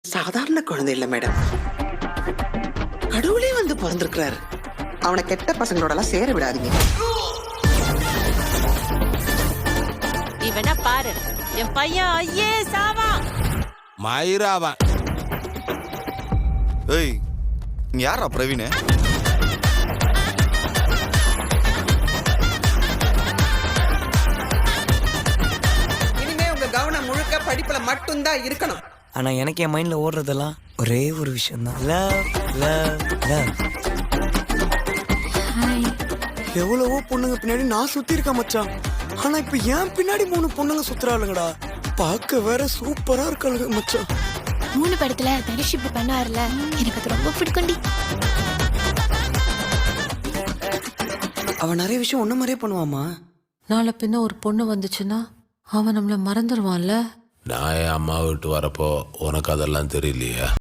சாதாரண குழந்தை இல்ல மேடம், கடவுளே வந்து பிறந்திருக்கிறாரு. அவனை கெட்ட பசங்களோட எல்லாம் சேர விடாதீங்க. இவனா பாரு, என் பையன் ஐயே சாவா மயிராவா. ஏய், நீ யாரா பிரவீன்? இனிமே உங்க கவனம் முழுக்க படிப்புல மட்டும்தான் இருக்கணும். ஆனா எனக்கு என் மைண்ட்ல ஓடுறதெல்லாம் ஒரே ஒரு விஷயம் தான், லவ் லவ் லவ். எவ்வளவோ பொண்ணுங்க பின்னாடி நான் சுத்தி இருக்கேன் மச்சான். ஆனா இப்ப ஏன் பின்னாடி 3 பொண்ணுங்க சுத்துறாளுங்கடா. பார்க்க வேற சூப்பரா இருக்காளுங்க மச்சான். 3 படத்துல தனுஷிப் பண்ணாருல, எனக்கு அது ரொம்ப பிடிக்கும்டி. அவன் நிறைய விஷயம் ஒண்ணு மாதிரியே பண்ணுவாமா. நாளை பின்ன ஒரு பொண்ணு வந்துச்சுன்னா அவன் நம்மள மறந்துடுவான்ல. நான் என் அம்மா விட்டு வரப்போ உனக்கு அதெல்லாம் தெரியலையா?